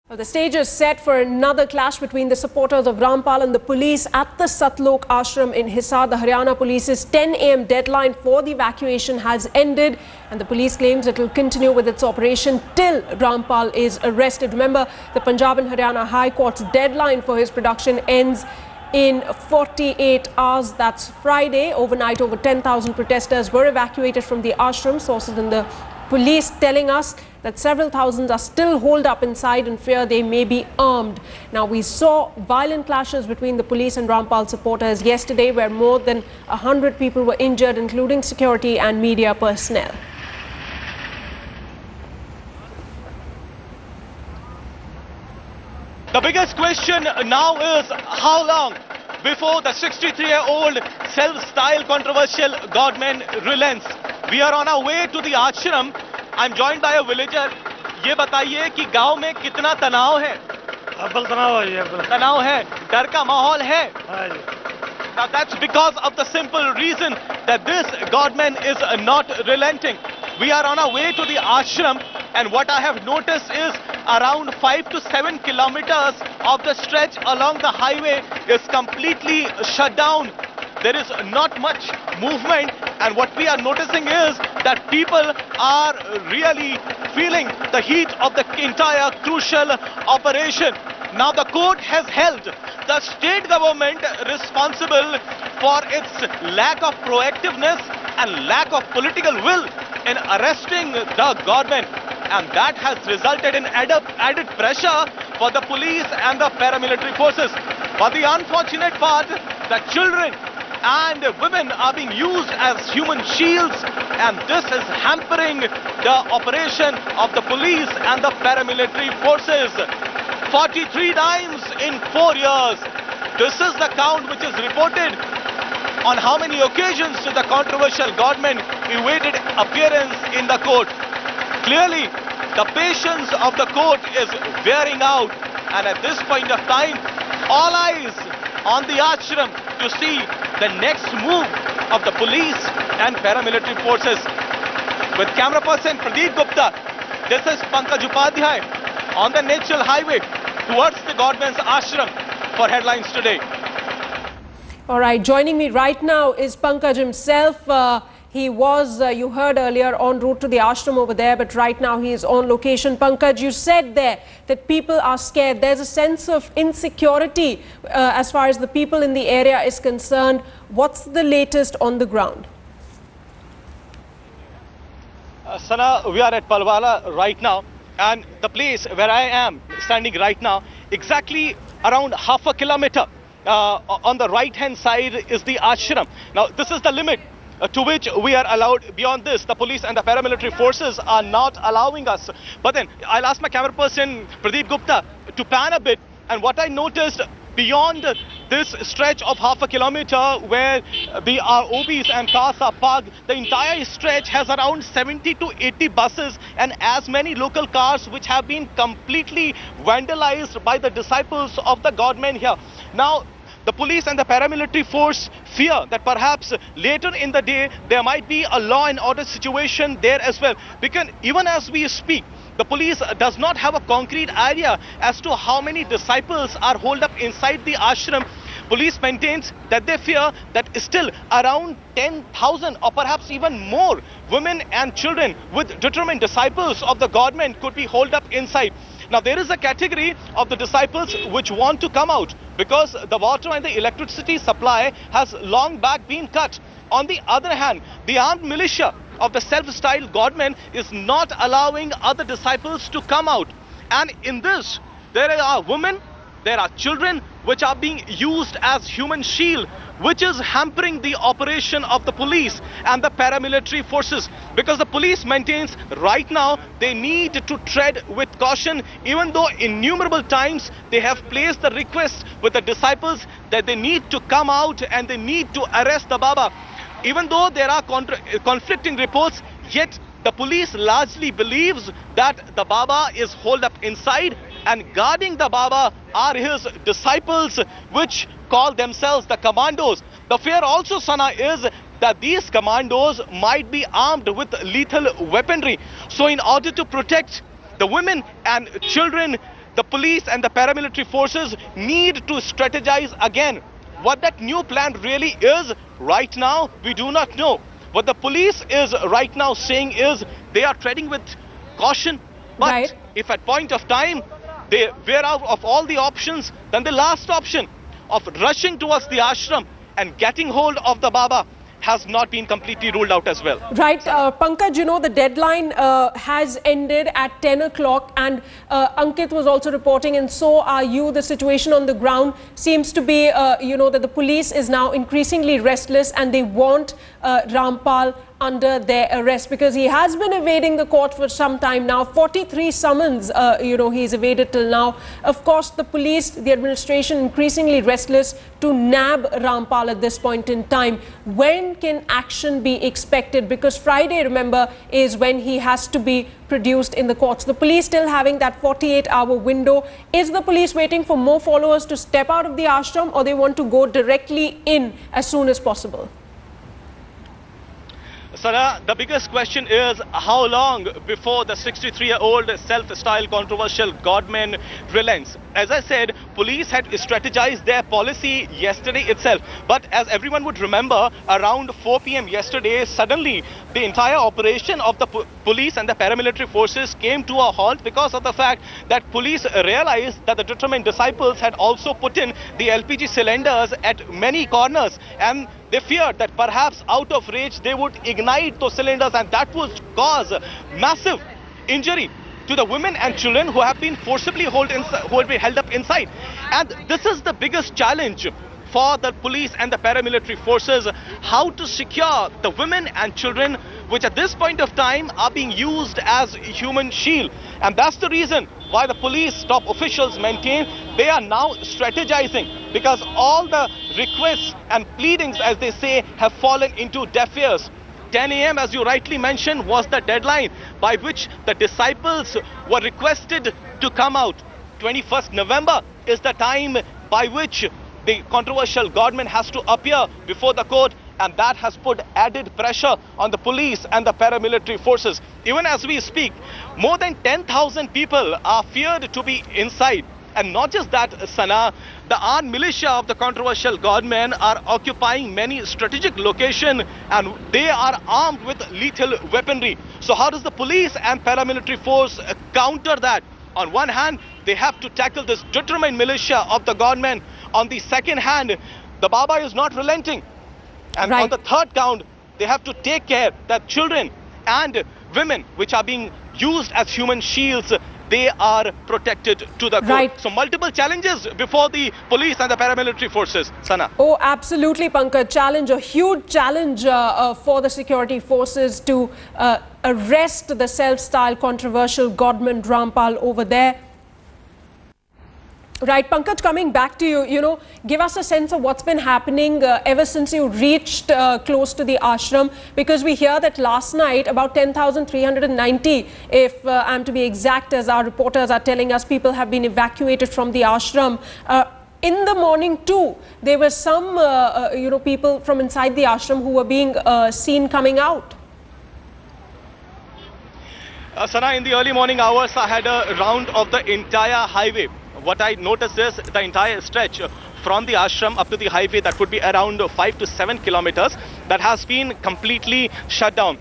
Well, the stage is set for another clash between the supporters of Rampal and the police at the Satlok Ashram in Hisar. The Haryana Police's 10 a.m. deadline for the evacuation has ended, and the police claims it will continue with its operation till Rampal is arrested. Remember, the Punjab and Haryana High Court's deadline for his production ends in 48 hours. That's Friday. Overnight, over 10,000 protesters were evacuated from the ashram. Sources in the police telling us that several thousands are still holed up inside in fear they may be armed. Now, we saw violent clashes between the police and Rampal supporters yesterday, where more than 100 people were injured, including security and media personnel. The biggest question now is how long before the 63-year-old self-styled controversial godman relents. We are on our way to the ashram. I'm joined by a villager. ये बताइए कि गांव में कितना तनाव है? तनाव है, डर का माहौल है. Now that's because of the simple reason that this godman is not relenting. We are on our way to the ashram, and what I have noticed is around 5 to 7 kilometers of the stretch along the highway is completely shut down. There is not much movement, and what we are noticing is that people are really feeling the heat of the entire crucial operation. Now the court has held the state government responsible for its lack of proactiveness and lack of political will in arresting the godman, and that has resulted in added pressure for the police and the paramilitary forces. But the unfortunate part, the children and women are being used as human shields, and this is hampering the operation of the police and the paramilitary forces. 43 times in 4 years. This is the count which is reported on how many occasions the controversial godman evaded appearance in the court. Clearly, the patience of the court is wearing out, and at this point of time, all eyes on the ashram to see the next move of the police and paramilitary forces. With camera person Pradeep Gupta, this is Pankaj Upadhyay on the Natural Highway towards the Godman's ashram for Headlines Today. All right, joining me right now is Pankaj himself. He was, you heard earlier, en route to the ashram over there, but right now he is on location. Pankaj, you said there that people are scared. There's a sense of insecurity as far as the people in the area is concerned. What's the latest on the ground? Sana, we are at Palwala right now, and the place where I am standing right now, exactly around half a kilometer on the right-hand side is the ashram. Now, this is the limit to which we are allowed. Beyond this, the police and the paramilitary forces are not allowing us. But then I'll ask my camera person Pradeep Gupta to pan a bit, and what I noticed beyond this stretch of half a kilometer where the OBs and cars are parked, the entire stretch has around 70 to 80 buses and as many local cars which have been completely vandalized by the disciples of the godman here. Now, the police and the paramilitary force fear that perhaps later in the day there might be a law and order situation there as well. Because even as we speak, the police does not have a concrete idea as to how many disciples are holed up inside the ashram. Police maintains that they fear that still around 10,000 or perhaps even more women and children with determined disciples of the godman could be holed up inside. Now, there is a category of the disciples which want to come out because the water and the electricity supply has long back been cut. On the other hand, the armed militia of the self-styled godman is not allowing other disciples to come out. And in this, there are women, there are children which are being used as human shield, which is hampering the operation of the police and the paramilitary forces, because the police maintains right now they need to tread with caution, even though innumerable times they have placed the request with the disciples that they need to come out and they need to arrest the Baba. Even though there are conflicting reports, yet the police largely believes that the Baba is holed up inside, and guarding the Baba are his disciples, which call themselves the commandos. The fear also, Sana, is that these commandos might be armed with lethal weaponry. So in order to protect the women and children, the police and the paramilitary forces need to strategize again. What that new plan really is right now, we do not know. What the police is right now saying is they are treading with caution. But if at point of time they wear out of all the options, then the last option of rushing towards the ashram and getting hold of the Baba has not been completely ruled out as well. Right, Pankaj, you know, the deadline has ended at 10 o'clock and Ankit was also reporting, and so are you. The situation on the ground seems to be, you know, that the police is now increasingly restless and they want Rampal under their arrest because he has been evading the court for some time now. 43 summons, you know, he's evaded till now. Of course, the police, the administration increasingly restless to nab Rampal at this point in time. When can action be expected? Because Friday, remember, is when he has to be produced in the courts. The police still having that 48-hour window. Is the police waiting for more followers to step out of the ashram, or they want to go directly in as soon as possible? Sana, the biggest question is how long before the 63-year-old self-styled controversial godman relents. As I said, police had strategized their policy yesterday itself. But as everyone would remember, around 4 p.m. yesterday, suddenly the entire operation of the police and the paramilitary forces came to a halt because of the fact that police realized that the determined disciples had also put in the LPG cylinders at many corners, and they feared that perhaps out of rage they would ignite those cylinders, and that would cause massive injury to the women and children who have been forcibly held up inside. And this is the biggest challenge for the police and the paramilitary forces, how to secure the women and children, which at this point of time are being used as human shield. And that's the reason why the police top officials maintain they are now strategizing, because all the requests and pleadings, as they say, have fallen into deaf ears. 10 a.m., as you rightly mentioned, was the deadline by which the disciples were requested to come out. 21st November is the time by which the controversial godman has to appear before the court, and that has put added pressure on the police and the paramilitary forces. Even as we speak, more than 10,000 people are feared to be inside. And not just that, Sana, the armed militia of the controversial godmen are occupying many strategic locations, and they are armed with lethal weaponry. So how does the police and paramilitary force counter that? On one hand, they have to tackle this determined militia of the godmen. On the second hand, the Baba is not relenting. And on the third count, they have to take care that children and women, which are being used as human shields, they are protected to the court. So multiple challenges before the police and the paramilitary forces. Sana. Oh, absolutely, Pankaj. Challenge, a huge challenge for the security forces to arrest the self-styled controversial godman Rampal over there. Right, Pankaj, coming back to you, you know, give us a sense of what's been happening ever since you reached close to the ashram, because we hear that last night about 10,390, if I'm to be exact, as our reporters are telling us, people have been evacuated from the ashram. In the morning too, there were some, you know, people from inside the ashram who were being seen coming out. Sana, in the early morning hours, I had a round of the entire highway. What I noticed is the entire stretch from the ashram up to the highway, that would be around 5 to 7 kilometers, that has been completely shut down.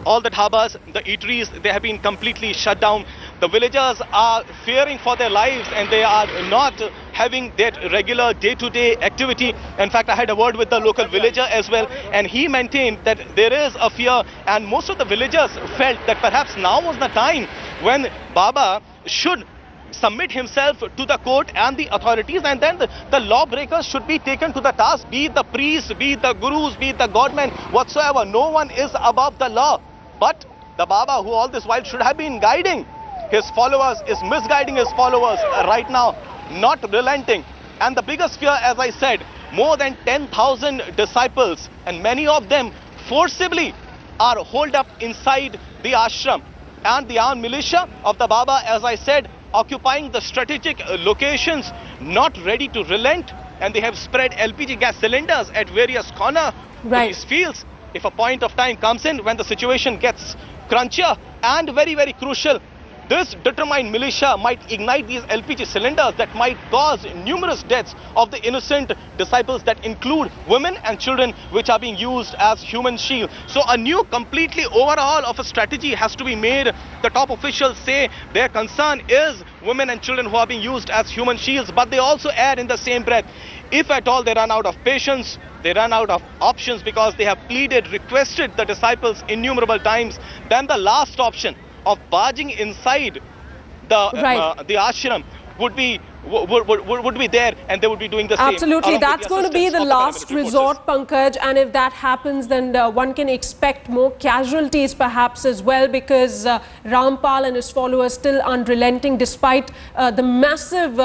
All the dhabas, the eateries, they have been completely shut down. The villagers are fearing for their lives and they are not having that regular day-to-day activity. In fact, I had a word with the local villager as well, and he maintained that there is a fear, and most of the villagers felt that perhaps now was the time when Baba should submit himself to the court and the authorities, and then the lawbreakers should be taken to the task, be it the priests, be it the gurus, be it the godmen, whatsoever. No one is above the law. But the Baba, who all this while should have been guiding his followers, is misguiding his followers right now, not relenting. And the biggest fear, as I said, more than 10,000 disciples, and many of them forcibly are holed up inside the ashram. And the armed militia of the Baba, as I said, occupying the strategic locations, not ready to relent, and they have spread LPG gas cylinders at various corners of these fields. If a point of time comes in when the situation gets crunchier and very, very crucial, this determined militia might ignite these LPG cylinders that might cause numerous deaths of the innocent disciples that include women and children, which are being used as human shield. So a new completely overhaul of a strategy has to be made. The top officials say their concern is women and children who are being used as human shields, but they also add in the same breath, if at all they run out of patience, they run out of options, because they have pleaded, requested the disciples innumerable times, then the last option of barging inside the ashram would be there, and they would be doing the same. Absolutely, that's going to be the last resort, Pankaj, and if that happens, then one can expect more casualties perhaps as well, because Rampal and his followers still unrelenting despite the massive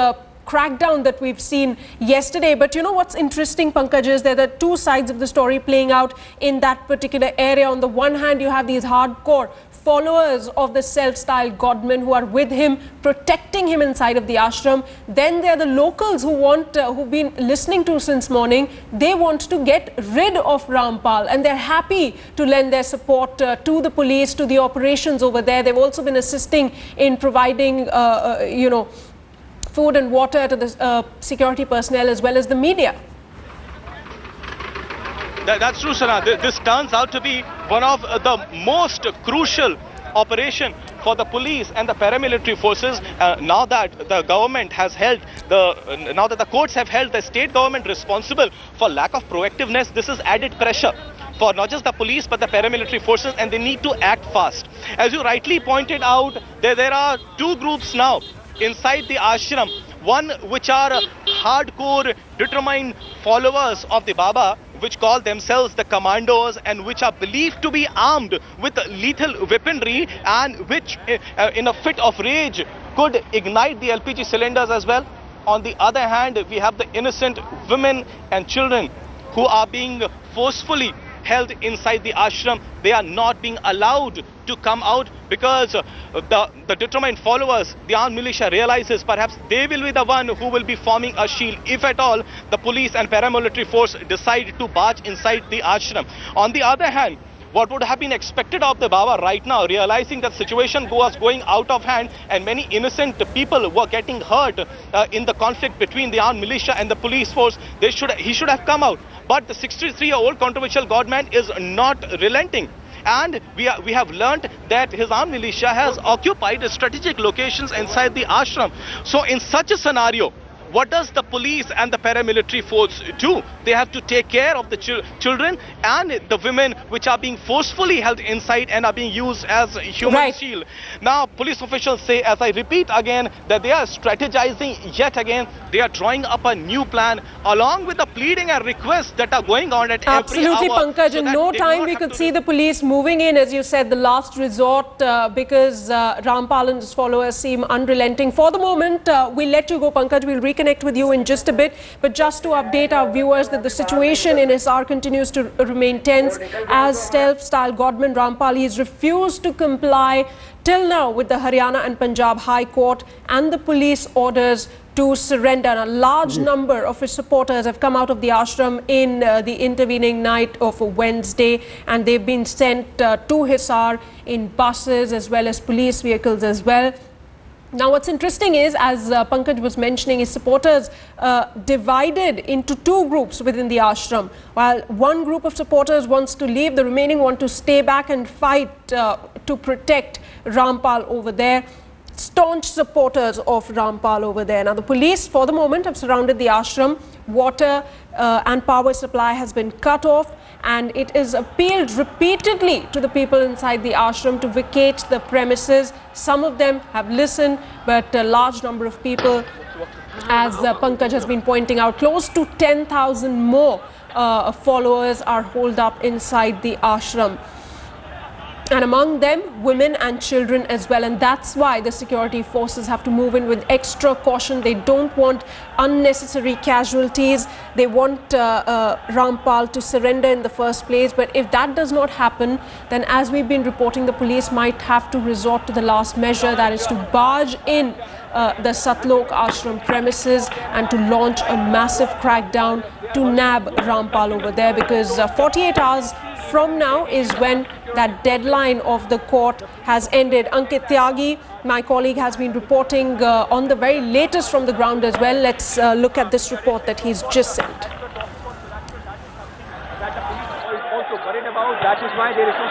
crackdown that we've seen yesterday. But you know what's interesting, Pankaj, is there are two sides of the story playing out in that particular area. On the one hand, you have these hardcore followers of the self-styled godman who are with him, protecting him inside of the ashram. Then there are the locals who who've been listening to since morning. They want to get rid of Rampal, and they're happy to lend their support to the police, to the operations over there. They've also been assisting in providing, you know, food and water to the security personnel as well as the media. That's true, Sana. This turns out to be one of the most crucial operation for the police and the paramilitary forces. Now that the government has held now that the courts have held the state government responsible for lack of proactiveness, this is added pressure for not just the police but the paramilitary forces, and they need to act fast. As you rightly pointed out, there are two groups now inside the ashram. One which are hardcore determined followers of the Baba, which call themselves the commandos, and which are believed to be armed with lethal weaponry, and which in a fit of rage could ignite the LPG cylinders as well. On the other hand, we have the innocent women and children who are being forcefully held inside the ashram. They are not being allowed to come out because the determined followers, the armed militia, realizes perhaps they will be the one who will be forming a shield if at all the police and paramilitary force decide to barge inside the ashram. On the other hand, what would have been expected of the Baba right now, realizing that situation was going out of hand and many innocent people were getting hurt in the conflict between the armed militia and the police force, he should have come out. But the 63-year-old controversial godman is not relenting. And we have learnt that his armed militia has occupied strategic locations inside the ashram. So in such a scenario, what does the police and the paramilitary force do? They have to take care of the children and the women which are being forcefully held inside and are being used as human shield. Now, police officials say, as I repeat again, that they are strategizing yet again. They are drawing up a new plan along with the pleading and requests that are going on at every hour. Absolutely, Pankaj. In no time, we could see the police moving in, as you said, the last resort, because Rampal and his followers seem unrelenting. For the moment, we'll let you go, Pankaj. We'll reconnect with you in just a bit, but just to update our viewers that the situation in Hisar continues to remain tense as self-styled godman Rampal has refused to comply till now with the Haryana and Punjab High Court and the police orders to surrender. And a large number of his supporters have come out of the ashram in the intervening night of Wednesday, and they've been sent to Hisar in buses as well as police vehicles as well. Now, what's interesting is, as Pankaj was mentioning, his supporters divided into two groups within the ashram. While one group of supporters wants to leave, the remaining want to stay back and fight to protect Rampal over there. Staunch supporters of Rampal over there. Now, the police, for the moment, have surrounded the ashram. Water and power supply has been cut off, and it is appealed repeatedly to the people inside the ashram to vacate the premises. Some of them have listened, but a large number of people, as Pankaj has been pointing out, close to 10,000 more followers are holed up inside the ashram. And among them, women and children as well. And that's why the security forces have to move in with extra caution. They don't want unnecessary casualties. They want Rampal to surrender in the first place. But if that does not happen, then as we've been reporting, the police might have to resort to the last measure, that is to barge in the Satlok Ashram premises and to launch a massive crackdown to nab Rampal over there, because 48 hours from now is when that deadline of the court has ended. Ankit Tyagi, my colleague has been reporting on the very latest from the ground as well. Let's look at this report that he's just sent. That the police is also worried about. That is why there is no...